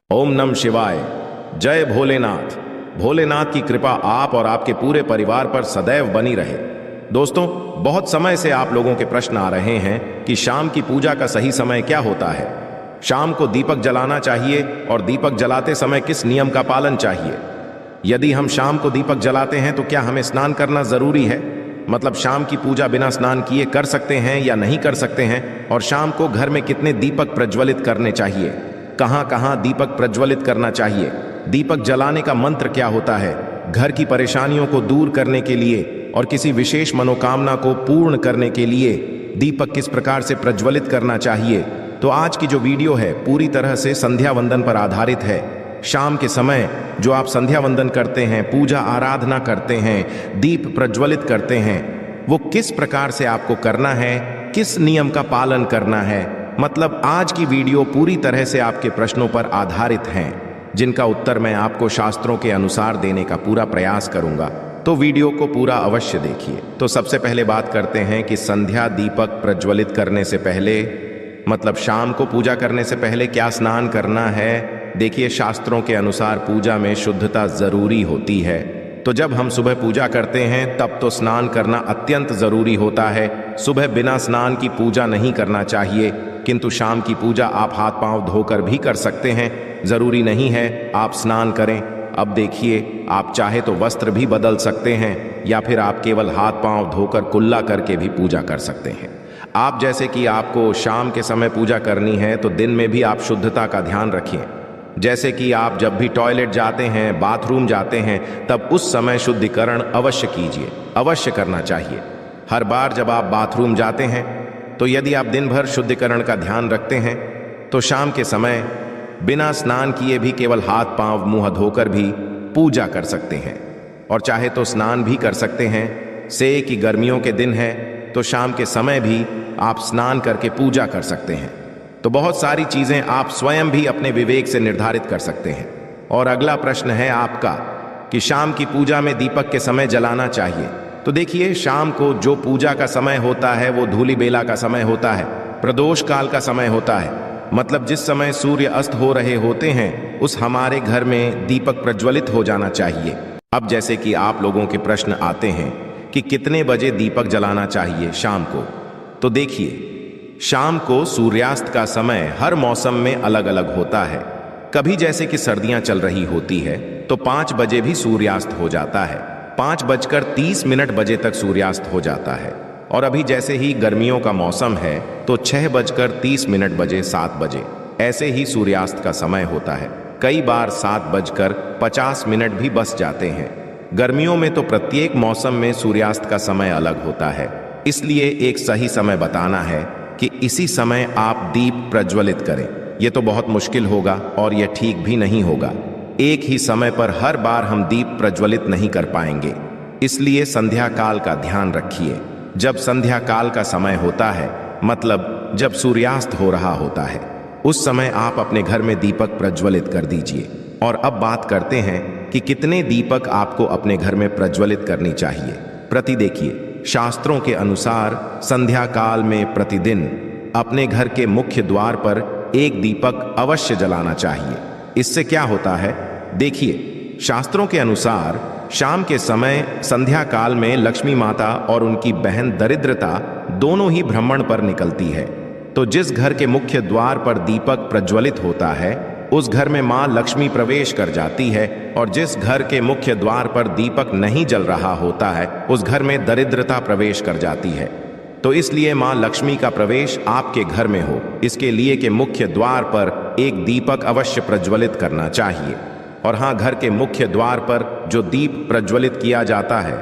ओम नम शिवाय। जय भोलेनाथ। भोलेनाथ की कृपा आप और आपके पूरे परिवार पर सदैव बनी रहे। दोस्तों, बहुत समय से आप लोगों के प्रश्न आ रहे हैं कि शाम की पूजा का सही समय क्या होता है। शाम को दीपक जलाना चाहिए और दीपक जलाते समय किस नियम का पालन चाहिए। यदि हम शाम को दीपक जलाते हैं तो क्या हमें स्नान करना जरूरी है, मतलब शाम की पूजा बिना स्नान किए कर सकते हैं या नहीं कर सकते हैं। और शाम को घर में कितने दीपक प्रज्वलित करने चाहिए, कहां कहां दीपक प्रज्वलित करना चाहिए, दीपक जलाने का मंत्र क्या होता है, घर की परेशानियों को दूर करने के लिए और किसी विशेष मनोकामना को पूर्ण करने के लिए दीपक किस प्रकार से प्रज्वलित करना चाहिए। तो आज की जो वीडियो है पूरी तरह से संध्या वंदन पर आधारित है। शाम के समय जो आप संध्या वंदन करते हैं, पूजा आराधना करते हैं, दीप प्रज्वलित करते हैं, वो किस प्रकार से आपको करना है, किस नियम का पालन करना है। मतलब आज की वीडियो पूरी तरह से आपके प्रश्नों पर आधारित हैं, जिनका उत्तर मैं आपको शास्त्रों के अनुसार देने का पूरा प्रयास करूंगा। तो वीडियो को पूरा अवश्य देखिए। तो सबसे पहले बात करते हैं कि संध्या दीपक प्रज्वलित करने से पहले, मतलब शाम को पूजा करने से पहले क्या स्नान करना है। देखिए, शास्त्रों के अनुसार पूजा में शुद्धता जरूरी होती है। तो जब हम सुबह पूजा करते हैं तब तो स्नान करना अत्यंत जरूरी होता है। सुबह बिना स्नान की पूजा नहीं करना चाहिए, किंतु शाम की पूजा आप हाथ पांव धोकर भी कर सकते हैं। जरूरी नहीं है आप स्नान करें। अब देखिए, आप चाहे तो वस्त्र भी बदल सकते हैं या फिर आप केवल हाथ पांव धोकर कुल्ला करके भी पूजा कर सकते हैं। आप जैसे कि आपको शाम के समय पूजा करनी है तो दिन में भी आप शुद्धता का ध्यान रखिए। जैसे कि आप जब भी टॉयलेट जाते हैं, बाथरूम जाते हैं, तब उस समय शुद्धिकरण अवश्य कीजिए, अवश्य करना चाहिए। हर बार जब आप बाथरूम जाते हैं तो यदि आप दिन भर शुद्धिकरण का ध्यान रखते हैं तो शाम के समय बिना स्नान किए भी केवल हाथ पांव मुंह धोकर भी पूजा कर सकते हैं। और चाहे तो स्नान भी कर सकते हैं। से कि गर्मियों के दिन है तो शाम के समय भी आप स्नान करके पूजा कर सकते हैं। तो बहुत सारी चीजें आप स्वयं भी अपने विवेक से निर्धारित कर सकते हैं। और अगला प्रश्न है आपका कि शाम की पूजा में दीपक के समय जलाना चाहिए। तो देखिए, शाम को जो पूजा का समय होता है वो धूलि बेला का समय होता है, प्रदोष काल का समय होता है। मतलब जिस समय सूर्य अस्त हो रहे होते हैं उस हमारे घर में दीपक प्रज्वलित हो जाना चाहिए। अब जैसे कि आप लोगों के प्रश्न आते हैं कि कितने बजे दीपक जलाना चाहिए शाम को। तो देखिए, शाम को सूर्यास्त का समय हर मौसम में अलग अलग होता है। कभी जैसे कि सर्दियां चल रही होती है तो 5 बजे भी सूर्यास्त हो जाता है, 5:30 बजे तक सूर्यास्त हो जाता है। और अभी जैसे ही गर्मियों का मौसम है तो 6:30 बजे, 7 बजे ऐसे ही सूर्यास्त का समय होता है। कई बार 7:50 भी बस जाते हैं। गर्मियों में तो प्रत्येक मौसम में सूर्यास्त का समय अलग होता है, इसलिए एक सही समय बताना है कि इसी समय आप दीप प्रज्वलित करें। यह तो बहुत मुश्किल होगा और यह ठीक भी नहीं होगा। एक ही समय पर हर बार हम दीप प्रज्वलित नहीं कर पाएंगे, इसलिए संध्या काल का ध्यान रखिए। जब संध्या काल का समय होता है, मतलब जब सूर्यास्त हो रहा होता है, उस समय आप अपने घर में दीपक प्रज्वलित कर दीजिए। और अब बात करते हैं कि कितने दीपक आपको अपने घर में प्रज्वलित करनी चाहिए। प्रति देखिए, शास्त्रों के अनुसार संध्या काल में प्रतिदिन अपने घर के मुख्य द्वार पर एक दीपक अवश्य जलाना चाहिए। इससे क्या होता है, देखिए, शास्त्रों के अनुसार शाम के समय संध्या काल में लक्ष्मी माता और उनकी बहन दरिद्रता दोनों ही भ्रमण पर निकलती है। तो जिस घर के मुख्य द्वार पर दीपक प्रज्वलित होता है उस घर में मां लक्ष्मी प्रवेश कर जाती है, और जिस घर के मुख्य द्वार पर दीपक नहीं जल रहा होता है उस घर में दरिद्रता प्रवेश कर जाती है। तो इसलिए मां लक्ष्मी का प्रवेश आपके घर में हो, इसके लिए कि मुख्य द्वार पर एक दीपक अवश्य प्रज्वलित करना चाहिए। और हाँ, घर के मुख्य द्वार पर जो दीप प्रज्वलित किया जाता है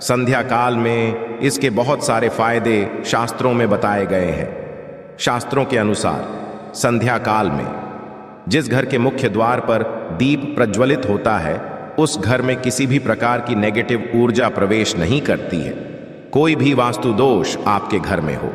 संध्या काल में, इसके बहुत सारे फायदे शास्त्रों में बताए गए हैं। शास्त्रों के अनुसार संध्या काल में जिस घर के मुख्य द्वार पर दीप प्रज्वलित होता है उस घर में किसी भी प्रकार की नेगेटिव ऊर्जा प्रवेश नहीं करती है। कोई भी वास्तु दोष आपके घर में हो,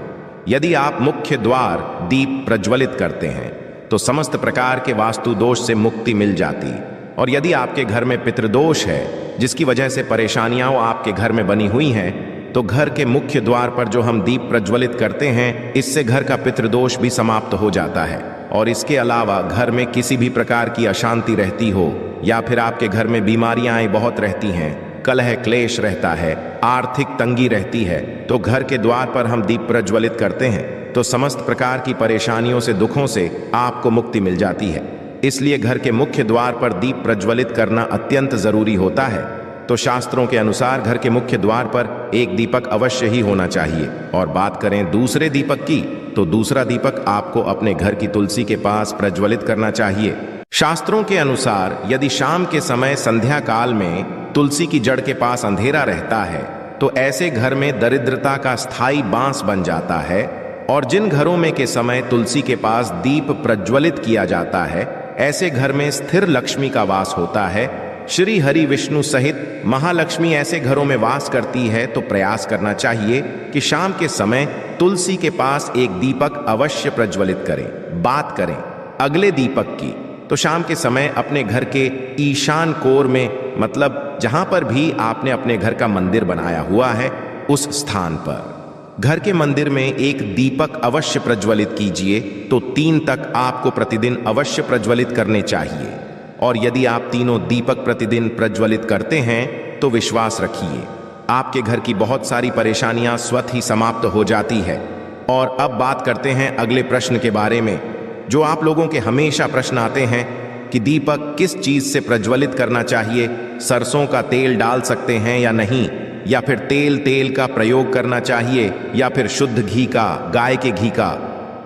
यदि आप मुख्य द्वार दीप प्रज्वलित करते हैं तो समस्त प्रकार के वास्तु दोष से मुक्ति मिल जाती। और यदि आपके घर में पितृदोष है जिसकी वजह से परेशानियां आपके घर में बनी हुई हैं, तो घर के मुख्य द्वार पर जो हम दीप प्रज्वलित करते हैं इससे घर का पितृदोष भी समाप्त हो जाता है। और इसके अलावा घर में किसी भी प्रकार की अशांति रहती हो या फिर आपके घर में बीमारियां बहुत रहती हैं, कलह क्लेश रहता है, आर्थिक तंगी रहती है, तो घर के द्वार पर हम दीप प्रज्वलित करते हैं तो समस्त प्रकार की परेशानियों से, दुखों से आपको मुक्ति मिल जाती है। इसलिए घर के मुख्य द्वार पर दीप प्रज्वलित करना अत्यंत जरूरी होता है। तो शास्त्रों के अनुसार घर के मुख्य द्वार पर एक दीपक अवश्य ही होना चाहिए। और बात करें दूसरे दीपक की, तो दूसरा दीपक आपको अपने घर की तुलसी के पास प्रज्वलित करना चाहिए। शास्त्रों के अनुसार यदि शाम के समय संध्या काल में तुलसी की जड़ के पास अंधेरा रहता है तो ऐसे घर में दरिद्रता का स्थायी बांस बन जाता है। और जिन घरों में के समय तुलसी के पास दीप प्रज्वलित किया जाता है, ऐसे घर में स्थिर लक्ष्मी का वास होता है। श्री हरि विष्णु सहित महालक्ष्मी ऐसे घरों में वास करती है। तो प्रयास करना चाहिए कि शाम के समय तुलसी के पास एक दीपक अवश्य प्रज्वलित करें। बात करें अगले दीपक की, तो शाम के समय अपने घर के ईशान कोर में, मतलब जहां पर भी आपने अपने घर का मंदिर बनाया हुआ है, उस स्थान पर घर के मंदिर में एक दीपक अवश्य प्रज्वलित कीजिए। तो 3 तक आपको प्रतिदिन अवश्य प्रज्वलित करने चाहिए। और यदि आप तीनों दीपक प्रतिदिन प्रज्वलित करते हैं तो विश्वास रखिए आपके घर की बहुत सारी परेशानियां स्वतः ही समाप्त हो जाती है। और अब बात करते हैं अगले प्रश्न के बारे में, जो आप लोगों के हमेशा प्रश्न आते हैं कि दीपक किस चीज से प्रज्वलित करना चाहिए, सरसों का तेल डाल सकते हैं या नहीं, या फिर तेल का प्रयोग करना चाहिए, या फिर शुद्ध घी का, गाय के घी का,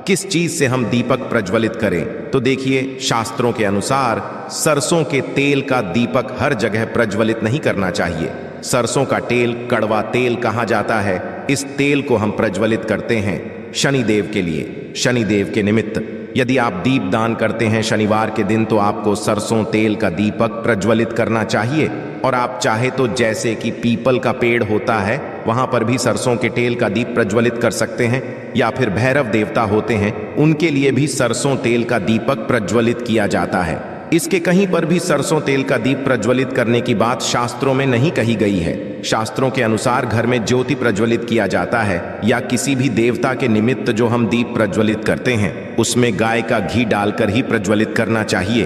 किस चीज से हम दीपक प्रज्वलित करें। तो देखिए, शास्त्रों के अनुसार सरसों के तेल का दीपक हर जगह प्रज्वलित नहीं करना चाहिए। सरसों का तेल कड़वा तेल कहा जाता है। इस तेल को हम प्रज्वलित करते हैं शनिदेव के लिए, शनिदेव के निमित्त। यदि आप दीप दान करते हैं शनिवार के दिन तो आपको सरसों तेल का दीपक प्रज्वलित करना चाहिए। और आप चाहे तो जैसे कि पीपल का पेड़ होता है वहां पर भी सरसों के तेल का दीप प्रज्वलित कर सकते हैं, या फिर भैरव देवता होते हैं उनके लिए भी सरसों तेल का दीपक प्रज्वलित किया जाता है। इसके कहीं पर भी सरसों तेल का दीप प्रज्वलित करने की बात शास्त्रों में नहीं कही गई है। शास्त्रों के अनुसार घर में ज्योति प्रज्वलित किया जाता है या किसी भी देवता के निमित्त जो हम दीप प्रज्वलित करते हैं उसमें गाय का घी डालकर ही प्रज्वलित करना चाहिए।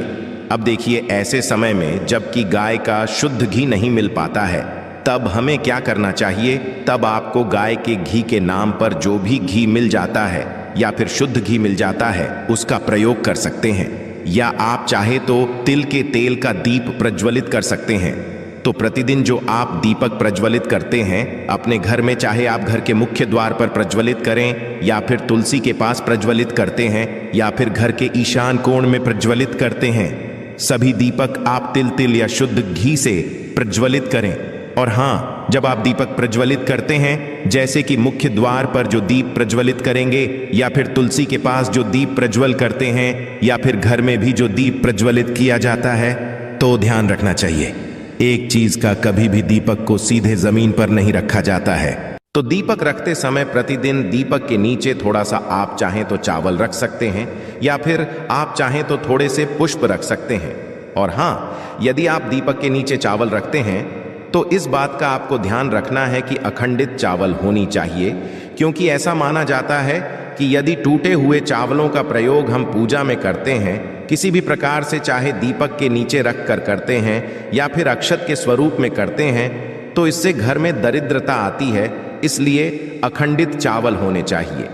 अब देखिए, ऐसे समय में जबकि गाय का शुद्ध घी नहीं मिल पाता है तब हमें क्या करना चाहिए। तब आपको गाय के घी के नाम पर जो भी घी मिल जाता है या फिर शुद्ध घी मिल जाता है उसका प्रयोग कर सकते हैं, या आप चाहे तो तिल के तेल का दीप प्रज्वलित कर सकते हैं। तो प्रतिदिन जो आप दीपक प्रज्वलित करते हैं अपने घर में, चाहे आप घर के मुख्य द्वार पर प्रज्वलित करें या फिर तुलसी के पास प्रज्वलित करते हैं या फिर घर के ईशान कोण में प्रज्वलित करते हैं, सभी दीपक आप तिल या शुद्ध घी से प्रज्वलित करें। और हाँ, जब आप दीपक प्रज्वलित करते हैं, जैसे कि मुख्य द्वार पर जो दीप प्रज्वलित करेंगे या फिर तुलसी के पास जो दीप प्रज्वल करते हैं या फिर घर में भी जो दीप प्रज्वलित किया जाता है, तो ध्यान रखना चाहिए एक चीज का, कभी भी दीपक को सीधे जमीन पर नहीं रखा जाता है। तो दीपक रखते समय प्रतिदिन दीपक के नीचे थोड़ा सा आप चाहें तो चावल रख सकते हैं या फिर आप चाहें तो थोड़े से पुष्प रख सकते हैं। और हाँ, यदि आप दीपक के नीचे चावल रखते हैं तो इस बात का आपको ध्यान रखना है कि अखंडित चावल होनी चाहिए, क्योंकि ऐसा माना जाता है कि यदि टूटे हुए चावलों का प्रयोग हम पूजा में करते हैं किसी भी प्रकार से, चाहे दीपक के नीचे रख कर करते हैं या फिर अक्षत के स्वरूप में करते हैं, तो इससे घर में दरिद्रता आती है। इसलिए अखंडित चावल होने चाहिए।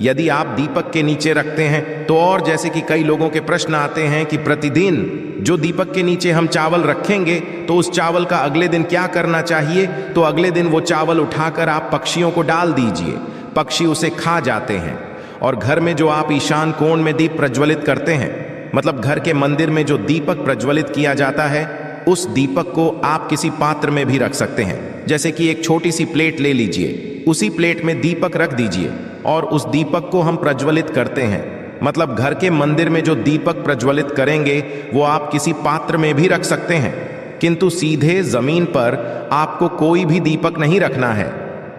यदि आप दीपक के नीचे रखते हैं तो, और जैसे कि कई लोगों के प्रश्न आते हैं कि प्रतिदिन जो दीपक के नीचे हम चावल रखेंगे तो उस चावल का अगले दिन क्या करना चाहिए। तो अगले दिन वो चावल उठाकर आप पक्षियों को डाल दीजिए, पक्षी उसे खा जाते हैं। और घर में जो आप ईशान कोण में दीप प्रज्वलित करते हैं, मतलब घर के मंदिर में जो दीपक प्रज्वलित किया जाता है, उस दीपक को आप किसी पात्र में भी रख सकते हैं। जैसे कि एक छोटी सी प्लेट ले लीजिए, उसी प्लेट में दीपक रख दीजिए और उस दीपक को हम प्रज्वलित करते हैं। मतलब घर के मंदिर में जो दीपक प्रज्वलित करेंगे वो आप किसी पात्र में भी रख सकते हैं, किंतु सीधे जमीन पर आपको कोई भी दीपक नहीं रखना है।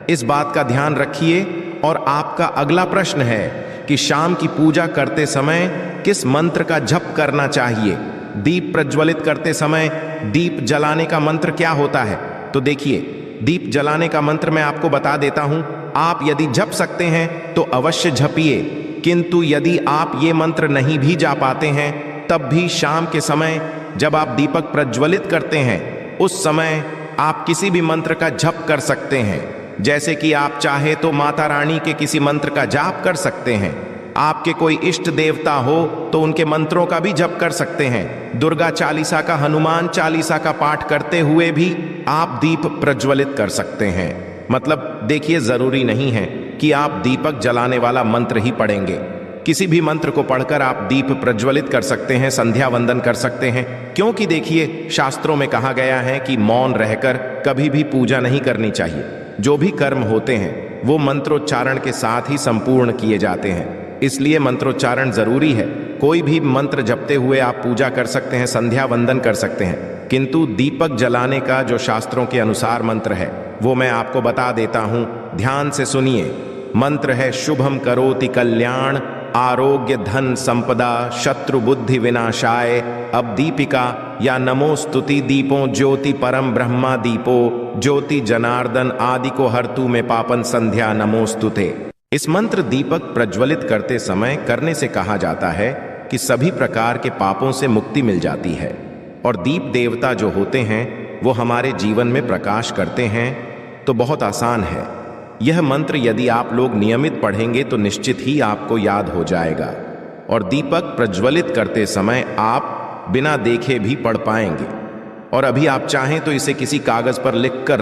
इस बात का ध्यान रखिए। और आपका अगला प्रश्न है कि शाम की पूजा करते समय किस मंत्र का जप करना चाहिए। दीप प्रज्वलित करते समय दीप जलाने का मंत्र क्या होता है। तो देखिए, दीप जलाने का मंत्र मैं आपको बता देता हूं। आप यदि जप सकते हैं तो अवश्य जपिए, किंतु यदि आप ये मंत्र नहीं भी जा पाते हैं, तब भी शाम के समय जब आप दीपक प्रज्वलित करते हैं, उस समय आप किसी भी मंत्र का जप कर सकते हैं। जैसे कि आप चाहे तो माता रानी के किसी मंत्र का जाप कर सकते हैं। आपके कोई इष्ट देवता हो तो उनके मंत्रों का भी जप कर सकते हैं। दुर्गा चालीसा का, हनुमान चालीसा का पाठ करते हुए भी आप दीप प्रज्वलित कर सकते हैं। मतलब देखिए, जरूरी नहीं है कि आप दीपक जलाने वाला मंत्र ही पढ़ेंगे। किसी भी मंत्र को पढ़कर आप दीप प्रज्वलित कर सकते हैं, संध्या वंदन कर सकते हैं। क्योंकि देखिए, शास्त्रों में कहा गया है कि मौन रहकर कभी भी पूजा नहीं करनी चाहिए। जो भी कर्म होते हैं वो मंत्रोच्चारण के साथ ही संपूर्ण किए जाते हैं, इसलिए मंत्रोच्चारण जरूरी है। कोई भी मंत्र जपते हुए आप पूजा कर सकते हैं, संध्या वंदन कर सकते हैं, किंतु दीपक जलाने का जो शास्त्रों के अनुसार मंत्र है वो मैं आपको बता देता हूं। ध्यान से सुनिए। मंत्र है शुभम करोति कल्याण, आरोग्य धन संपदा, शत्रु बुद्धि विनाशाय। अब दीपिका या नमो स्तुति दीपों ज्योति परम ब्रह्मा दीपो, ज्योति जनार्दन आदि को हरतु में पापन संध्या नमोस्तुते। इस मंत्र दीपक प्रज्वलित करते समय करने से कहा जाता है कि सभी प्रकार के पापों से मुक्ति मिल जाती है और दीप देवता जो होते हैं वो हमारे जीवन में प्रकाश करते हैं। तो बहुत आसान है। यह मंत्र यदि आप लोग नियमित पढ़ेंगे तो निश्चित ही आपको याद हो जाएगा और दीपक प्रज्वलित करते समय आप बिना देखे भी पढ़ पाएंगे। और अभी आप चाहें तो इसे किसी कागज पर लिखकर